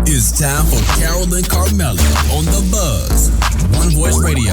It's time for Carole and Carmella on The Buzz. One Voice Radio.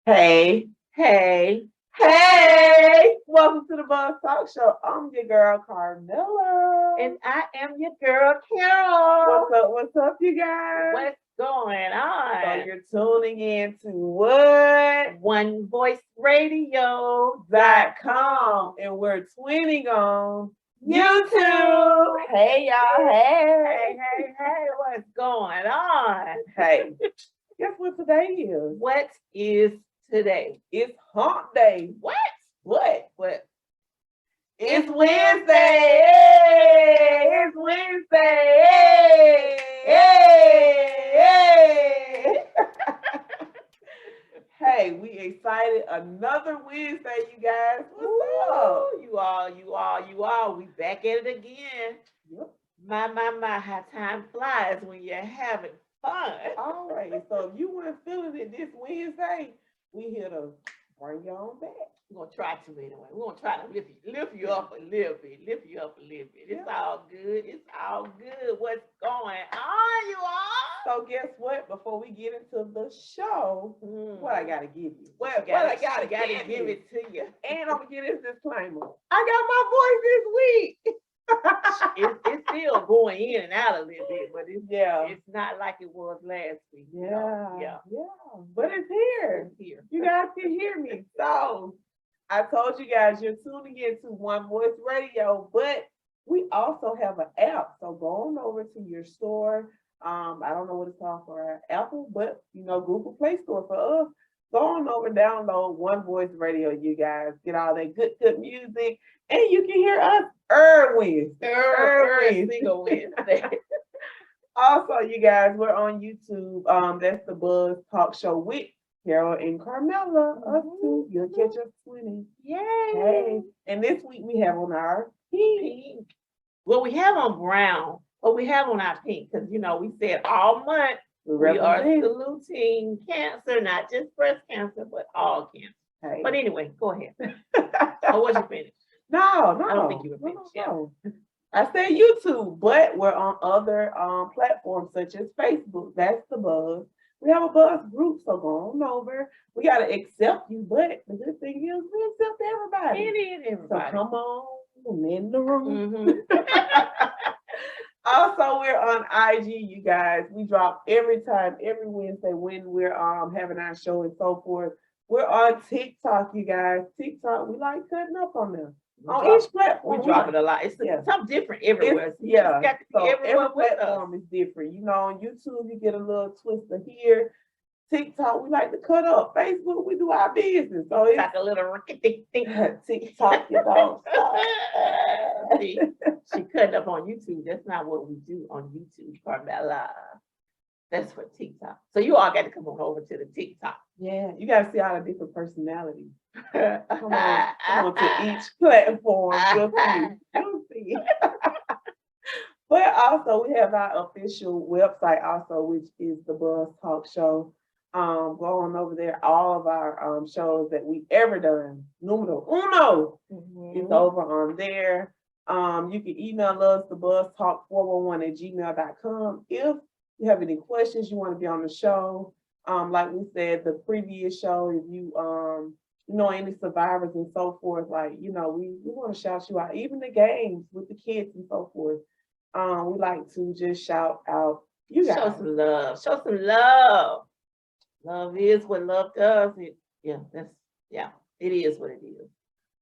Hey, hey, hey! Welcome to the Buzz Talk Show. I'm your girl Carmella. And I am your girl, Carole. What's up, you guys? What's going on? So you're tuning in to what? OneVoiceRadio.com. And we're twinning on YouTube. Hey, y'all. Hey, what's going on? Hey, guess what today is? What is today? It's hump day. What? It's Wednesday. Hey, it's Wednesday. Hey. Hey, we excited. Another Wednesday, you guys. What's up? You all. We back at it again. Yep. My, how time flies when you're having fun. All right. So if you weren't feeling it this Wednesday, we here to bring you on back. We're gonna try to anyway. We're gonna try to lift you up a little bit. It's all good. What's going on, you all? So guess what? Before we get into the show, what I gotta give you? I gotta give it to you. And I'm gonna get this disclaimer. I got my voice this week. It's still going in and out a little bit, but it's not like it was last week. Yeah. But it's here. You guys can hear me. So I told you guys you're tuning in to One Voice Radio, but we also have an app. So go on over to your store. I don't know what it's called for Apple, but Google Play Store for us. Go on over, download One Voice Radio, you guys. Get all that good music, and you can hear us every single Wednesday. Also, you guys, we're on YouTube. That's the Buzz Talk Show with Carole and Carmella. Us two, you'll catch us winning. Yay! Hey. And this week we have on our pink. Well, we have on brown, but we have on our pink because we said all month we are saluting cancer, not just breast cancer, but all cancer. Hey. But anyway, go ahead. Or was you finished? No. I don't think you were finished. No. I said YouTube, but we're on other platforms such as Facebook. That's the Buzz. We have a Buzz group, so go on over. We got to accept you, but the good thing is we accept everybody. So come on in the room. Also, we're on IG, you guys. We drop every Wednesday when we're having our show and so forth. We're on TikTok, you guys. TikTok, we like cutting up on them. Each platform. We drop it a lot. It's something different everywhere. So every platform is different. On YouTube, you get a little twister here. TikTok, we like to cut up. Facebook, we do our business. So it's like a little TikTok, you know. See, she cutting up on YouTube. That's not what we do on YouTube, Carmella. That's for TikTok. So you all got to come on over to the TikTok. Yeah, you got to see all the different personalities. Come on to each platform. You'll see. But also, we have our official website also, which is the Buzz Talk Show. Go on over there. All of our shows that we ever done, numero uno, is over on there. You can email us, the buzztalk411@gmail.com. If you have any questions, you want to be on the show. Like we said, the previous show, if you know any survivors and so forth, we want to shout you out. Even the games with the kids and so forth. We like to just shout out you guys. Show some love. Love is what love does. It is what it is.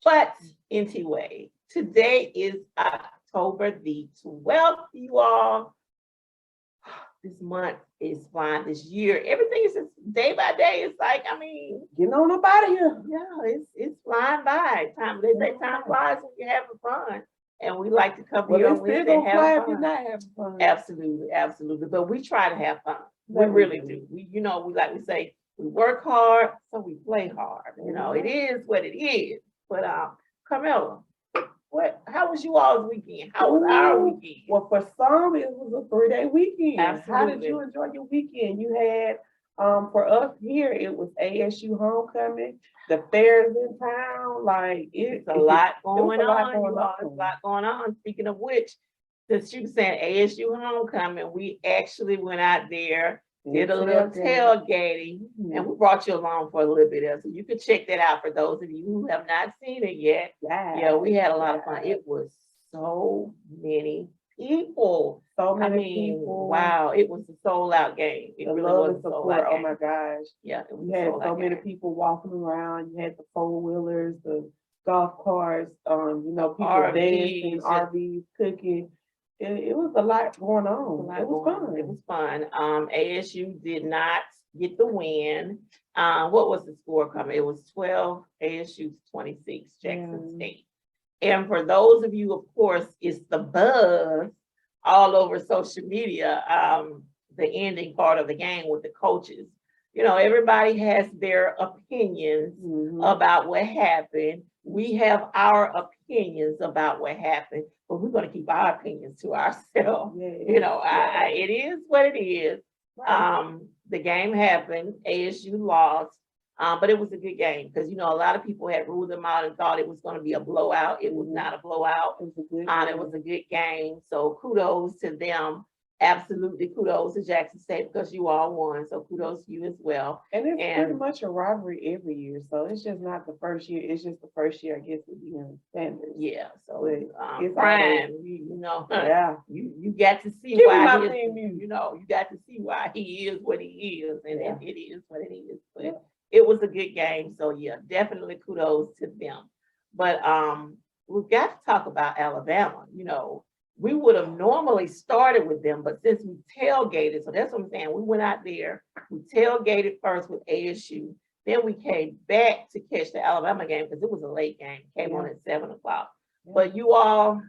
But anyway, today is October the 12th, you all. This month is flying, this year. Everything is just day by day. It's like, getting on up out of here. Yeah, it's flying by. They say time flies when you're having fun. And we like to come here on Wednesday and have fun. Not having fun. Absolutely. But we try to have fun. We really do. We like we say, we work hard, so we play hard. It is what it is. But Carmella, how was you all's weekend? How was our weekend? Well, for some, it was a 3-day weekend. Absolutely. How did you enjoy your weekend? You had For us here, it was ASU homecoming. The fairs in town, like It's a lot going on. going You all, there's a lot going on. Speaking of which, since you saying ASU homecoming, we actually went out there, did a little tailgating, and we brought you along for a little bit of, so you can check that out for those of you who have not seen it yet. Yeah, we had a lot of fun. It was so many people. So many people. Wow, it was a sold out game. It really was a sold out Oh game. my gosh. Yeah, You had so many people walking around. You had the four-wheelers, the golf carts, people dancing, RVs, cooking. It was a lot going on. It was fun. It was fun. ASU did not get the win. What was the score coming? It was 12, ASU 26, Jackson State. And for those of you, of course, it's the buzz all over social media, the ending part of the game with the coaches. You know, everybody has their opinions about what happened. We have our opinions about what happened, but we're going to keep our opinions to ourselves. You know, it is what it is. The game happened, ASU lost, but it was a good game because, you know, a lot of people had ruled them out and thought it was going to be a blowout. It was not a blowout. It was a good game. So kudos to them. Absolutely kudos to Jackson State because you all won. So kudos to you as well. And it's pretty much a rivalry every year. So it's just not the first year. It's just the first year, I guess, with the Sanders. Yeah. So it's prime, you know, you got to see Give why you know, you got to see why he is what he is, and it is what it is. But it was a good game. So yeah, definitely kudos to them. But we've got to talk about Alabama, you know. We would have normally started with them, but since we tailgated, so that's what I'm saying. We went out there, we tailgated first with ASU, then we came back to catch the Alabama game because it was a late game, came on at 7 o'clock. But you all,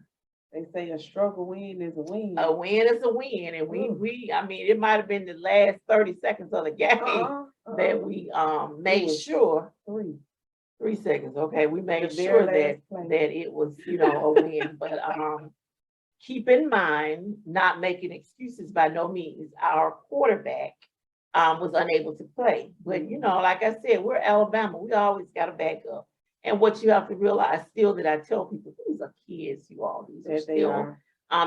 they say a struggle win is a win. A win is a win, and we I mean, it might have been the last 30 seconds of the game that we made sure 3 seconds. Okay, we made sure that it was, you know, a win, but keep in mind, not making excuses by no means. Our quarterback was unable to play. But, you know, like I said, we're Alabama. We always got to back up. And what you have to realize still that I tell people, these are kids, you all. These are still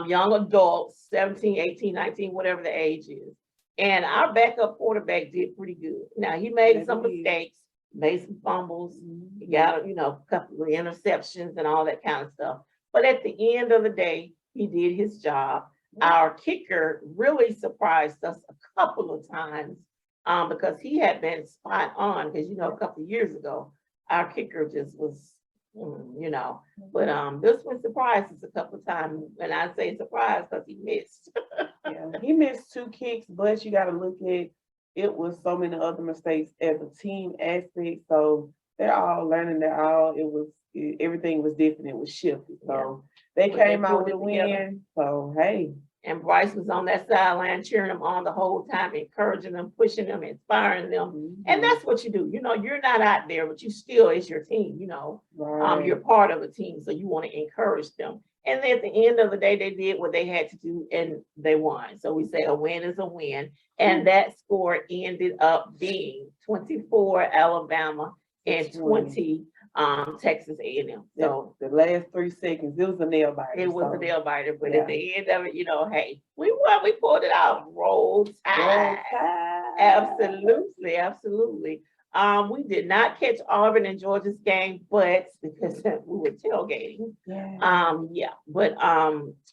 young adults, 17, 18, 19, whatever the age is. And our backup quarterback did pretty good. Now, he made some mistakes, made some fumbles. He got, you know, a couple of interceptions and all that kind of stuff. But at the end of the day, he did his job. Our kicker really surprised us a couple of times because he had been spot on. Because, you know, a couple of years ago, our kicker just was, you know. But this one surprised us a couple of times. And I say surprised because he missed. He missed 2 kicks, but you got to look at it was so many other mistakes as a team aspect. So they're all learning. Everything was different. It was shifted. So they came out with a win. So hey. And Bryce was on that sideline cheering them on the whole time, encouraging them, pushing them, inspiring them. And that's what you do. You know, you're not out there, but you still, it's your team, you know. You're part of a team, so you want to encourage them. And at the end of the day, they did what they had to do and they won. So we say a win is a win. And that score ended up being 24 Alabama and 20 Texas A&M. So the last 3 seconds, it was a nail biter. It was a nail biter, but at the end of it, you know, hey, we won, we pulled it out. Roll Tide. Absolutely, absolutely. We did not catch Auburn and Georgia's game, but because we were tailgating. But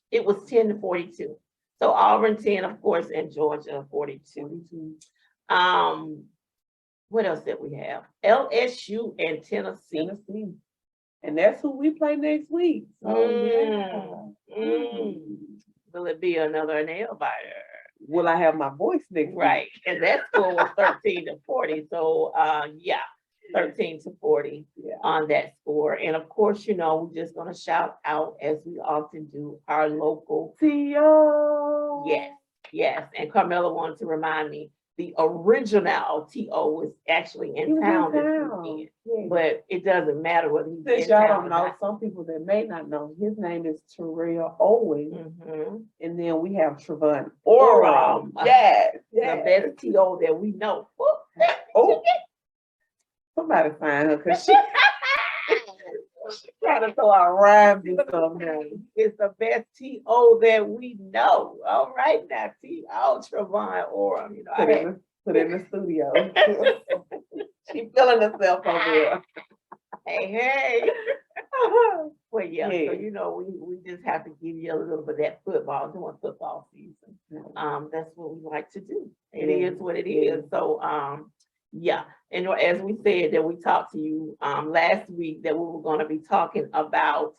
it was 10-42. So Auburn 10, of course, and Georgia 42. What else did we have? LSU and Tennessee. And that's who we play next week. So, Will it be another nail biter? Will I have my voice next week? Right. And that score was 13-40. So 13-40 on that score. And of course, you know, we're just going to shout out, as we often do, our local TO. Yes. And Carmella wanted to remind me, the original T.O. was actually He in was town in this town. weekend. Yeah. But it doesn't matter whether he's Since in y'all town don't or know, not. some people that may not know, his name is Terrell Owens. Mhm. And then we have Trevon Oram. Oram. Yes, The yes. best T.O. that we know. Oh, somebody find her because she trying to throw out rhymes and stuff now. It's the best T.O. that we know. All right now, T.O. Trevon Oram. You know, Put in the studio. She feeling herself over there. hey. Well, yeah, Yeah. so you know, we just have to give you a little bit of that football, during football season. That's what we like to do. It Yeah. is what it Yeah. is. So yeah. And as we said that we talked to you last week that we were going to be talking about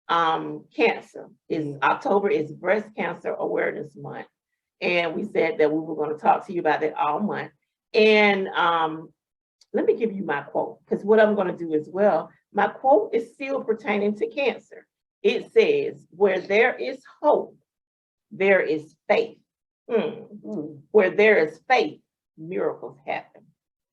cancer. October is Breast Cancer Awareness Month. And we said that we were going to talk to you about that all month. And let me give you my quote, because what I'm going to do as well, my quote is still pertaining to cancer. It says, where there is hope, there is faith. Where there is faith, miracles happen.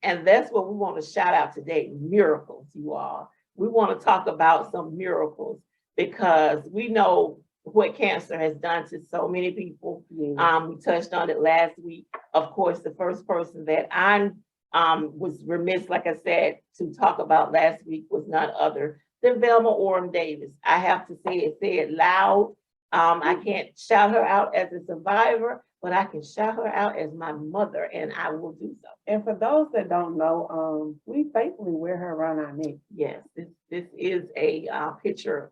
And that's what we want to shout out today, miracles, you all. We want to talk about some miracles because we know what cancer has done to so many people. Yeah. We touched on it last week. Of course, the first person that I was remiss, like I said, to talk about last week was none other than Velma Oram Davis. I have to say it loud. I can't shout her out as a survivor, but I can shout her out as my mother, and I will do so. And for those that don't know, we faithfully wear her around our neck. Yes, this is a picture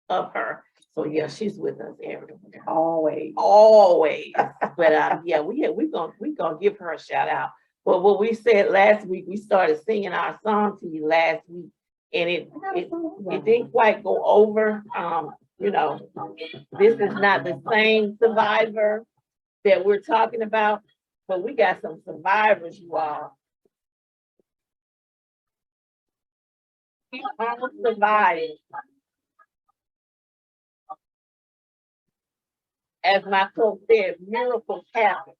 of her. So yeah, she's with us everywhere. Always. But yeah, we're gonna give her a shout out. But what we said last week, we started singing our song to you last week, and it didn't quite go over. You know, this is not the same survivor that we're talking about, but we got some survivors, you all. We all survived. As my coach said, miracles happen.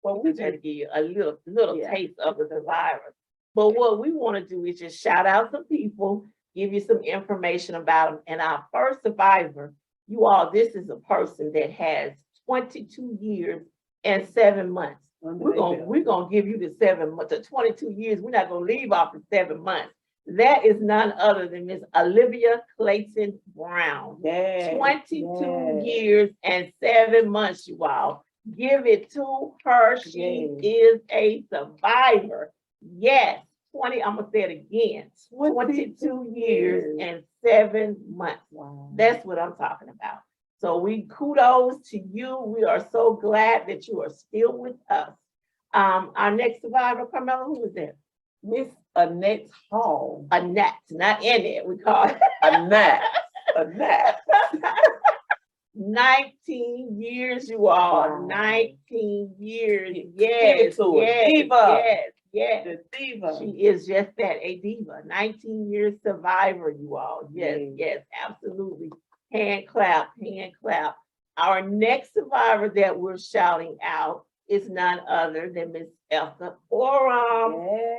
Well, we try to give you a little taste of the survivors. But what we want to do is just shout out some people, give you some information about them. And our first survivor, you all, this is a person that has 22 years and 7 months. We're gonna give you the 7 months, the 22 years. We're not gonna leave off the 7 months. That is none other than Miss Olivia Clayton Brown. Yes, 22 years and 7 months, you all. Give it to her. She is a survivor. Yes, I'm gonna say it again. 22 years and 7 months. Wow. That's what I'm talking about. So we kudos to you. We are so glad that you are still with us. Our next survivor, Carmella, who is that? Miss Annette Hall. Annette, not Annette, we call it. Annette. Annette. 19 years, you all. Wow. 19 years. Yes, diva. Yes. The diva. She is just that, a diva. 19 years survivor, you all. Yes, absolutely. Hand clap, hand clap. Our next survivor that we're shouting out is none other than Miss Elsa Oram.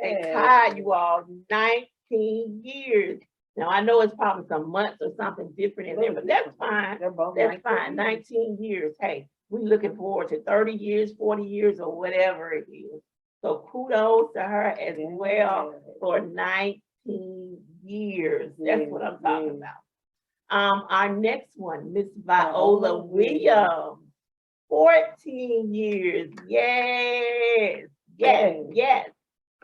They tied you all 19 years. Now I know it's probably some months or something different in there, but that's fine. That's fine. 19 years. Hey, we're looking forward to 30 years, 40 years, or whatever it is. So kudos to her as well for 19 years. That's what I'm talking about. Our next one, Miss Viola Williams, 14 years. Yes.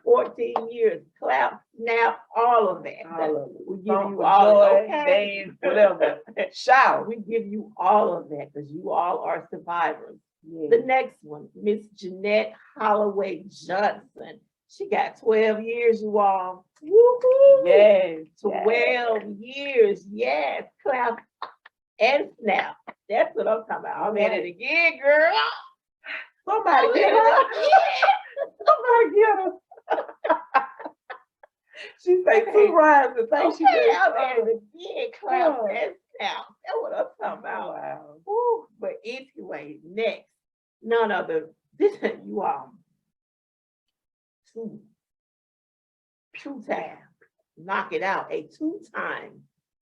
14 years. Clap, snap, all of that. We give you all of that. Whatever. Shout. We give you all of that because you all are survivors. The next one, Miss Jeanette Holloway Johnson. She got 12 years, you all. Woo-hoo. Yes. 12 years. Yes. Clap and snap. That's what I'm talking about. I'm at it again, girl. Somebody get her. Somebody get her. She say 2 rhymes and think she did. I'm at it again. Clap and snap. That's what I'm talking about. Wow. Woo. But anyway, next, none other, this, you all, two-time, knock it out, a two-time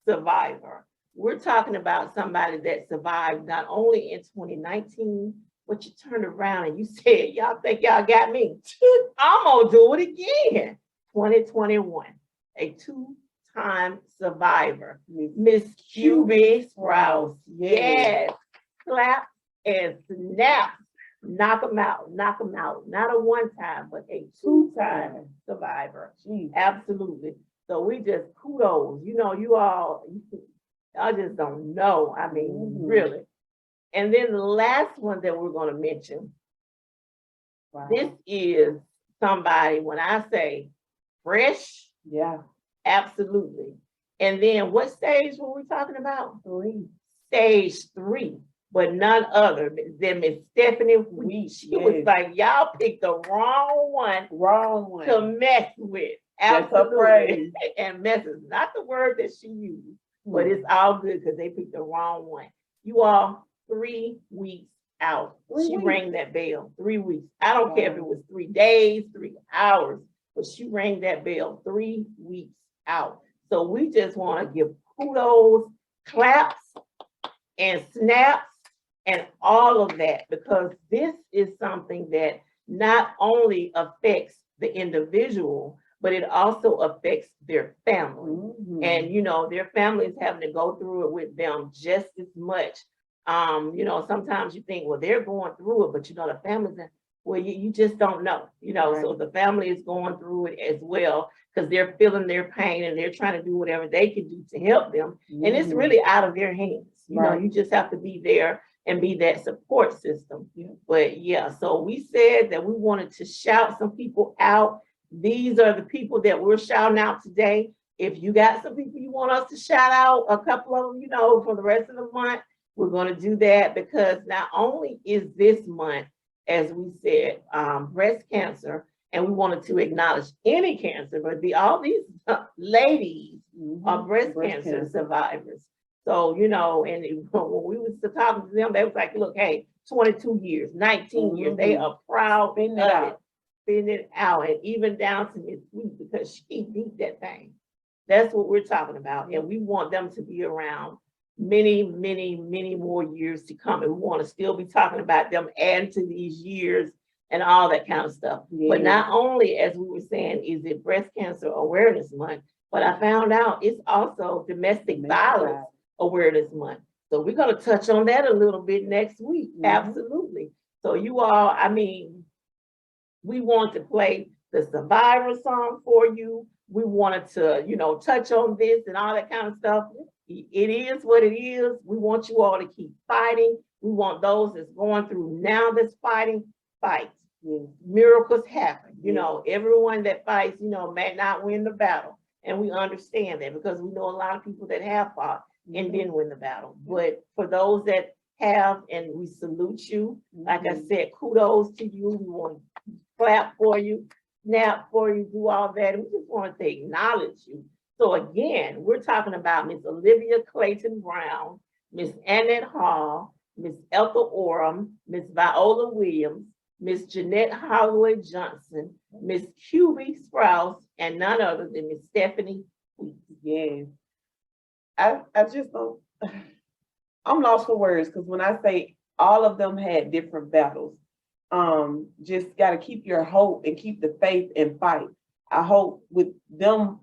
survivor. We're talking about somebody that survived not only in 2019, but you turned around and you said, y'all think y'all got me? I'm gonna do it again. 2021, a two-time survivor, Miss QB Sprouse. Yes, clap and snap. Knock them out, knock them out. Not a one-time, but a two-time survivor. Absolutely. So we just kudos. You know, you all, I just don't know. I mean, really. And then the last one that we're going to mention, this is somebody, when I say fresh, absolutely. And then what stage were we talking about? Stage 3. But none other than Miss Stephanie Wheat. She was like, y'all picked the wrong one to mess with. Absolutely. And mess is not the word that she used, but it's all good because they picked the wrong one. You all, 3 weeks out. She rang that bell. 3 weeks. I don't care if it was 3 days, 3 hours, but she rang that bell 3 weeks out. So we just want to give kudos, claps, and snaps, and all of that, because this is something that not only affects the individual, but it also affects their family. And, you know, their family is having to go through it with them just as much. You know, sometimes you think, well, they're going through it, but you know, the family's, well, you just don't know, you know, so the family is going through it as well, because they're feeling their pain and they're trying to do whatever they can do to help them. And it's really out of their hands. You know, you just have to be there and be that support system. But yeah, so we said that we wanted to shout some people out. These are the people that we're shouting out today. If you got some people you want us to shout out, a couple of them, you know, for the rest of the month, we're going to do that, because not only is this month, as we said, breast cancer, and we wanted to acknowledge any cancer, but all these ladies are breast cancer survivors. So, you know, and when we was talking to them, they was like, look, hey, 22 years, 19 years, they are proud of it, spin it out, and even down to Miss Sweet, because she beat that thing. That's what we're talking about. And we want them to be around many, many, many more years to come. And we want to still be talking about them adding to these years and all that kind of stuff. But not only, as we were saying, is it Breast Cancer Awareness Month, but I found out it's also Domestic Violence Awareness Month. So we're going to touch on that a little bit next week. Absolutely. So you all, I mean, we want to play the Survivor song for you. We wanted to, you know, touch on this and all that kind of stuff. It is what it is. We want you all to keep fighting. We want those that's going through now that's fighting, fight. Miracles happen. You know, everyone that fights, you know, may not win the battle. And we understand that, because we know a lot of people that have fought and didn't win the battle. But for those that have, and we salute you, like I said, kudos to you. We want to clap for you, snap for you, do all that. And we just want to acknowledge you. So again, we're talking about Miss Olivia Clayton Brown, Miss Annette Hall, Miss Ethel Oram, Miss Viola Williams, Miss Jeanette Holloway Johnson, Miss QB Sprouse, and none other than Miss Stephanie Wheat. I just don't, I'm lost for words, because when I say all of them had different battles, just got to keep your hope and keep the faith and fight. I hope with them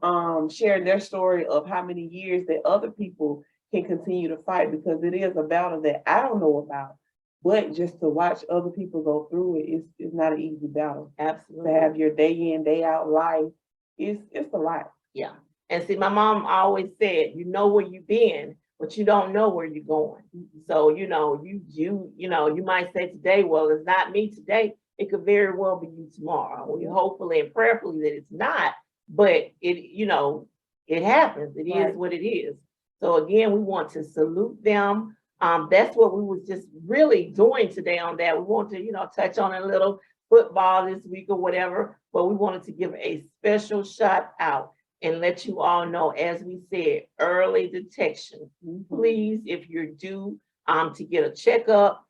sharing their story of how many years that other people can continue to fight, because it is a battle that I don't know about, but just to watch other people go through it is not an easy battle. Absolutely. To have your day in, day out life, it's a lot. Yeah. And see, my mom always said, you know where you've been, but you don't know where you're going. So, you know, you know, you might say today, well, it's not me today. It could very well be you tomorrow. We hopefully and prayerfully that it's not, but it, you know, it happens. It is what it is. So again, we want to salute them. That's what we was just really doing today on that. We want to, you know, touch on a little football this week or whatever, but we wanted to give a special shout out and let you all know, as we said, early detection. Please, if you're due to get a checkup,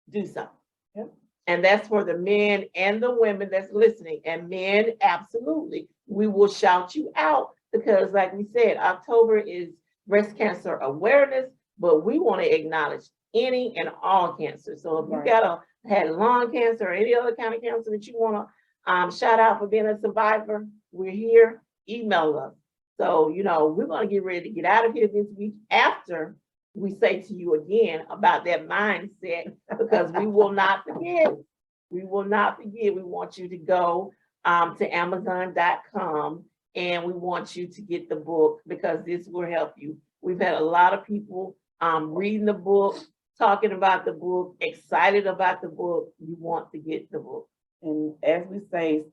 do something. Yep. And that's for the men and the women that's listening. And men, absolutely, we will shout you out because, like we said, October is breast cancer awareness, but we want to acknowledge any and all cancer. So if you had lung cancer or any other kind of cancer that you want to shout out for being a survivor, we're here. Email us. So, you know, we're going to get ready to get out of here this week after we say to you again about that mindset, because we will not forget. We will not forget. We want you to go to Amazon.com and we want you to get the book because this will help you. We've had a lot of people reading the book, talking about the book, excited about the book. You want to get the book. And as we say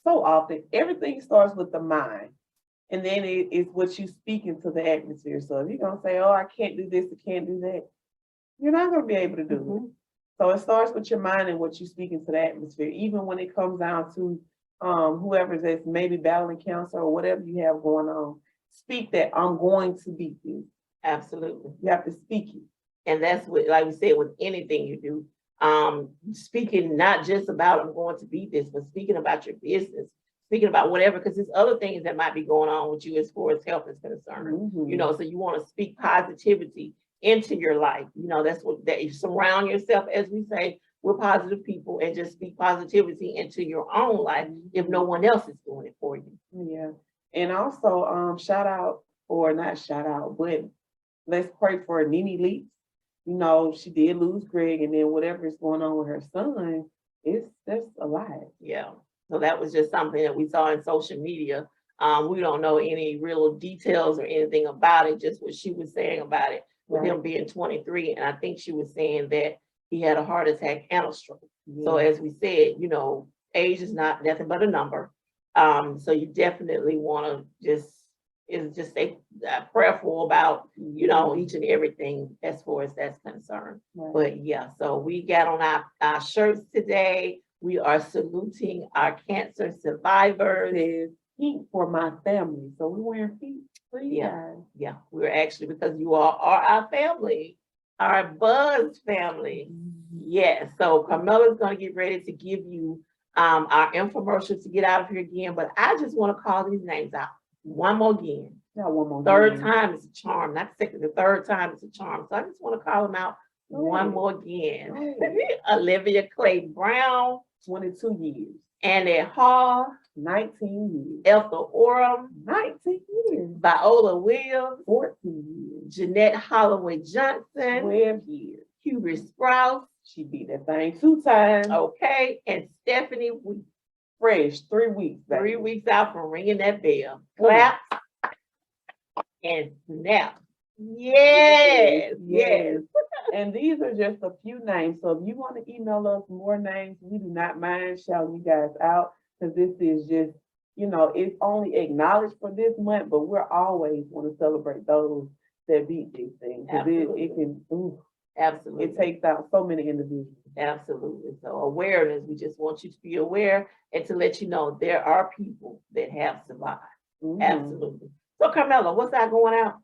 so often, everything starts with the mind. And then it's what you speak into the atmosphere. So if you're going to say, oh, I can't do this, I can't do that, you're not going to be able to do it. So it starts with your mind and what you speak into the atmosphere. Even when it comes down to whoever's that's maybe battling cancer or whatever you have going on, speak that I'm going to beat this. Absolutely. You have to speak it. And that's what, like we said, with anything you do, speaking not just about I'm going to beat this, but speaking about your business, speaking about whatever, because there's other things that might be going on with you as far as health is concerned. You know, so you want to speak positivity into your life. You know, that's what that you surround yourself, as we say, with positive people and just speak positivity into your own life if no one else is doing it for you. Yeah. And also shout out, or not shout out, but let's pray for Nene Leaks. You know, she did lose Greg, and then whatever is going on with her son, that's a lot. Yeah. So that was just something that we saw in social media. We don't know any real details or anything about it, just what she was saying about it with him being 23. And I think she was saying that he had a heart attack and a stroke. So as we said, you know, age is not nothing but a number. So you definitely want to just stay prayerful about, you know, each and everything as far as that's concerned. But yeah, so we got on our shirts today. We are saluting our cancer survivors. There's feet for my family. So we're wearing feet for you guys. Yeah, we're actually, because you all are our family, our Buzz family. Yes, so Carmella's going to get ready to give you our infomercial to get out of here again. But I just want to call these names out one more again. Not one more. Third time is a charm, not second, the third time is a charm. So I just want to call them out one more again. Olivia Clay Brown, 22 years. Annette Hall, 19 years. Ethel Oram, 19 years. Viola Williams, 14 years. Jeanette Holloway Johnson, 12 years. Hubert Sprouse. She beat that thing 2 times. Okay, and Stephanie Week. Fresh, 3 weeks. 3 weeks out from ringing that bell. Clap and snap. Yes. And these are just a few names. So if you want to email us more names, we do not mind shouting you guys out, because this is just, you know, it's only acknowledged for this month, but we're always want to celebrate those that beat these things. It can, absolutely. It takes out so many individuals. Absolutely. So awareness, we just want you to be aware and to let you know there are people that have survived. Absolutely. So Carmella, what's that going out?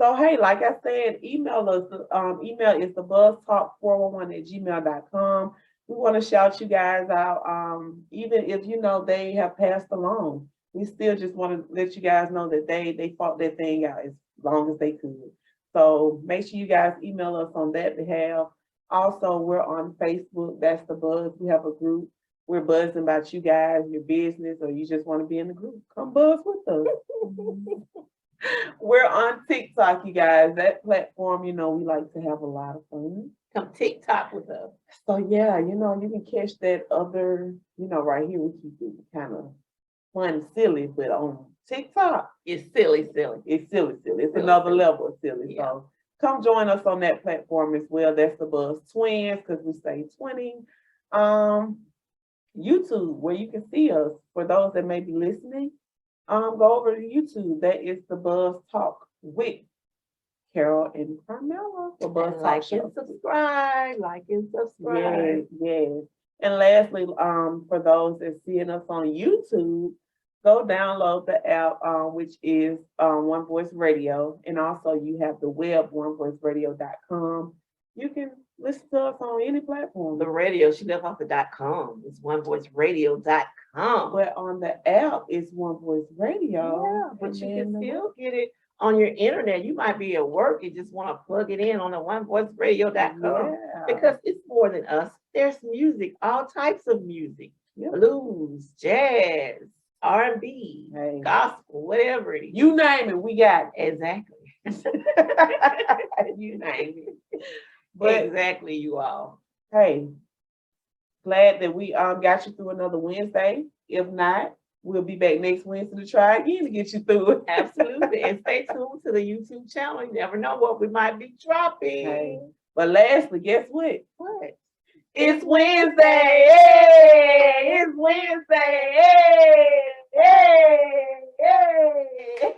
So, hey, like I said, email us. Email is thebuzztalk411@gmail.com. We want to shout you guys out. Even if, you know, they have passed along, we still just want to let you guys know that they fought that thing out as long as they could. So make sure you guys email us on that behalf. Also, we're on Facebook. That's the Buzz. We have a group. We're buzzing about you guys, your business, or you just want to be in the group. Come buzz with us. We're on TikTok, you guys. That platform, you know, we like to have a lot of fun. Come TikTok with us. So yeah, you know, you can catch that other, you know, right here we keep it kind of fun, silly, but on TikTok, it's silly. It's silly. It's another level of silly. Yeah. So come join us on that platform as well. That's the Buzz Twins, because we say 20. YouTube, where you can see us. For those that may be listening, go over to YouTube. That is the Buzz Talk with Carole and Carmella. The Buzz Talk Like Show. and subscribe. Yes. And lastly, for those that seeing us on YouTube, go download the app, which is One Voice Radio, and also you have the web onevoiceradio.com. You can listen to us on any platform. The radio, she left off the .com. It's onevoiceradio.com. But on the app, it's One Voice Radio. Yeah, but and you then can still get it on your internet. You might be at work and just want to plug it in on the onevoiceradio.com Yeah. because it's more than us. There's music, all types of music, Yep. blues, jazz, R&B, Hey. gospel, whatever it is. You name it, we got it. Exactly. You name it. But exactly, you all. Hey, glad that we got you through another Wednesday. If not, we'll be back next Wednesday to try again to get you through it. Absolutely. And stay tuned to the YouTube channel. You never know what we might be dropping. Hey. But lastly, guess what? What? It's Wednesday. Hey, it's Wednesday. Hey, hey.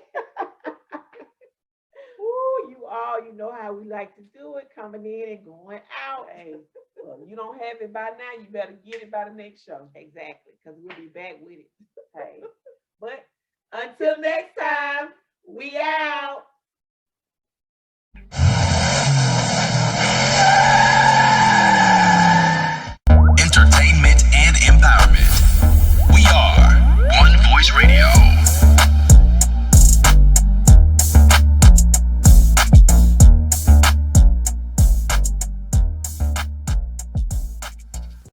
Ooh, you all, you know how we like to do it, coming in and going out. Hey, well, you don't have it by now, you better get it by the next show. Exactly, because we'll be back with it. Hey, but until next time, we out.